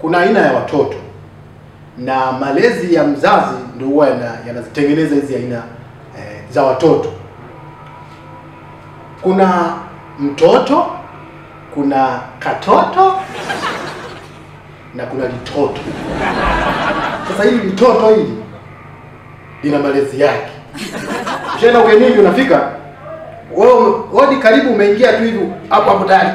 Kuna aina ya watoto na malezi ya mzazi ndio huwa yanazitengeneza hizi aina za watoto. Kuna mtoto, kuna katoto na kuna litoto. Sasa hili litoto hili lina malezi yake. Ukienda ugenini unafika, wewe hodi karibu umeingia tu hivi hapo hapo tayari.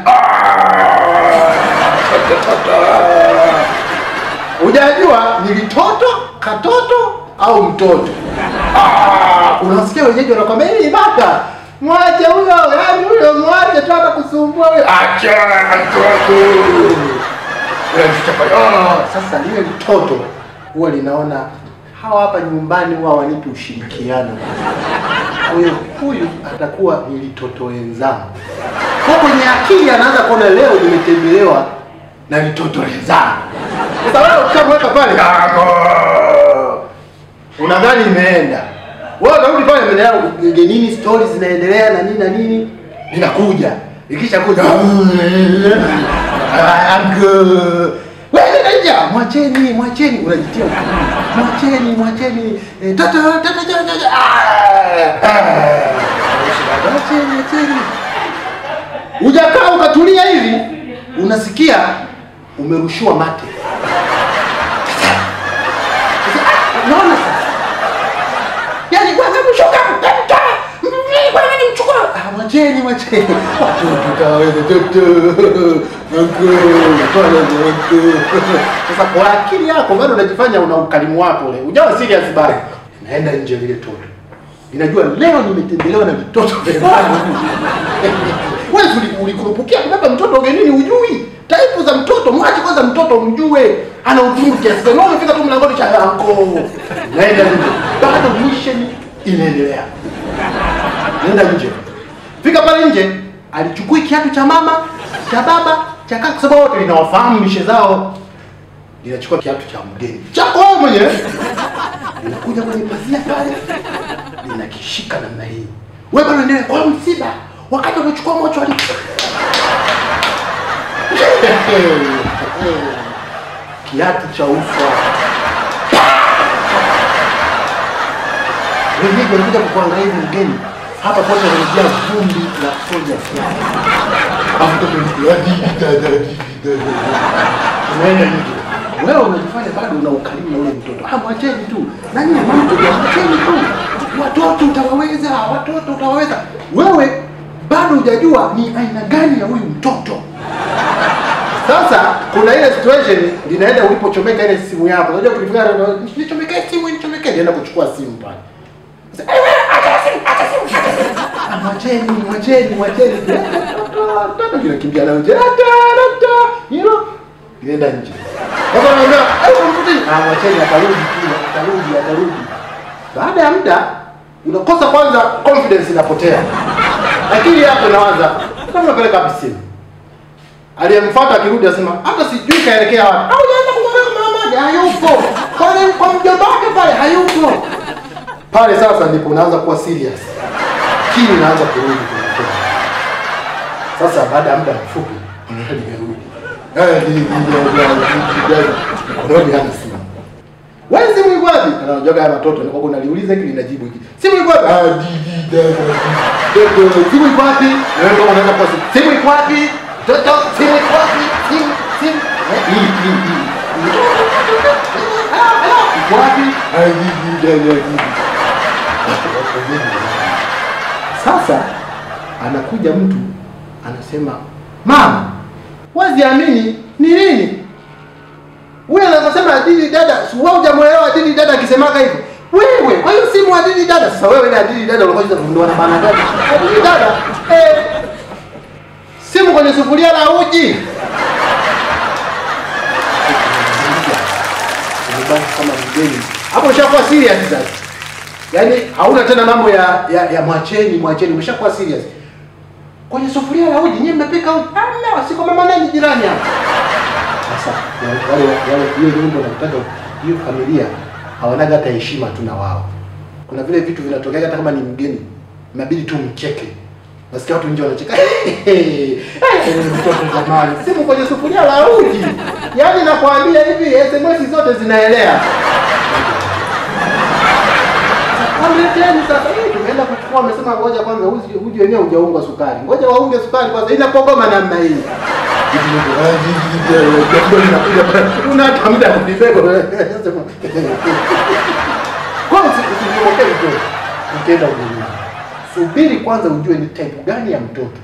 Hujajua ni litoto, katoto au mtoto. Unasikia wenyeji wanakuambia hii baka, mwache huyo, yaani huyo mwache tu hata kusumbua wewe. Acha mtoto. Sasa lile litoto huwa linaona hawa hapa nyumbani huwa wanipi ushirikiano. Huyu atakuwa ni litoto wenzangu. Kwa kwenye akili anaanza kuona leo nimetembelewa na litoto wenzangu. Sasa wewe ukishamweka pale, unadhani imeenda. Wewe unarudi pale mbele yao nini, stories zinaendelea na nini na nini. Ninakuja. Ikisha kuja. Wewe nenda, mwacheni unajitia. Mwacheni. Tata. Mwacheni. Ujakaa ukatulia hivi, unasikia umerushiwa mate. Unaona sasa? Yaani wewe mshoka, kwa nini mchukua? Mwacheni. Watoto utaweza Sasa kwa akili yako bado unajifanya una ukalimu wako ule. Ujawa serious bado. Naenda nje lile toto. Inajua leo nimetembelewa na mtoto wenzangu. Wewe ulikurupukia kubeba mtoto ugenini hujui. Type za mtoto, mwache kwanza mtoto mjue. Ana utundu kiasi gani. Wewe umefika tu mlangoni cha yako. Naenda nje. Bado mission inaendelea. Nenda nje. Fika pale nje, alichukui kiatu cha mama, cha baba, cha kaka, kwa sababu wote linawafahamu mishe zao. Linachukua kiatu cha mgeni. Chako wewe mwenyewe. Linakuja kwenye pazia pale. Linakishika namna hii. Wewe bado endelea kwa msiba. Wakati unachukua mocho ali. Kiatu cha ufa. Wewe unakuja kuangalia mgeni. Hapa pote wanajia vumbi la soja fulani. Hapo mtoto dada. Unaenda nje. Wewe unajifanya bado una ukarimu na ule mtoto. Mwacheni tu. Nani mama mwacheni tu. Watoto utawaweza. Wewe bado hujajua ni aina gani ya huyu mtoto. Sasa kuna ile situation linaenda ulipochomeka ile simu yako. Unajua kulifanya nichomeka simu nienda kuchukua simu pale. Mwacheni. Toto kinakimbia na nje. Hilo inaenda nje. Sasa anaambia, mwacheni atarudi. Baada ya muda unakosa kwanza confidence inapotea. Lakini hapo unaanza, kama unapeleka wapi simu? Aliyemfuata akirudi asema, hata sijui kaelekea wapi. Au unaanza kumwambia mama hayupo. Pale kwa mjomba wake pale hayupo. Pale sasa ndipo unaanza kuwa serious. Kini unaanza kurudi kwa. Sasa baada ya muda mfupi nimerudi. Ndio hana simu. Wewe simu iko wapi? Anajoga ya watoto na kwa unaliuliza hiki linajibu hiki. Simu iko wapi? Simu iko wapi? Na wewe unaanza kwa simu iko wapi? Toto simu iko wapi? Simu. Wapi? Sasa anakuja mtu anasema, "Mama, waziamini ni nini?" Wewe anasema Adili dada, wewe hujamuelewa Adili dada akisemaga hivyo. Wewe, kwa hiyo simu Adili dada. Sasa wewe na Adili dada unakosa kununua na bana gani? Adili dada, simu kwenye sufuria la uji. Unabaki kama mgeni. Hapo ushakuwa serious sasa. Yaani hauna tena mambo ya mwacheni, umeshakuwa serious. Kwenye sufuria la uji, nyinyi mmepika uji. Siko mama nani jirani hapa. Sasa wale hiyo nyumba wanataka hiyo familia hawanaga hata heshima tu na wao. Kuna vile vitu vinatokea hata kama ni mgeni. Inabidi tu mcheke. Nasikia watu nje wanacheka. Mtoto jamani, simu kwenye sufuria la uji. Yaani nakwambia hivi SMS zote zinaelea. Amleteni sasa hivi tumeenda kuchukua, amesema ngoja kwanza uji wenyewe hujaungwa sukari. Ngoja waunge sukari kwanza, inapogoma namna hii. Una muda kunibeba. Kwanza usimpokee mtoto. Ukienda ujue. Subiri kwanza ujue ni type gani ya mtoto.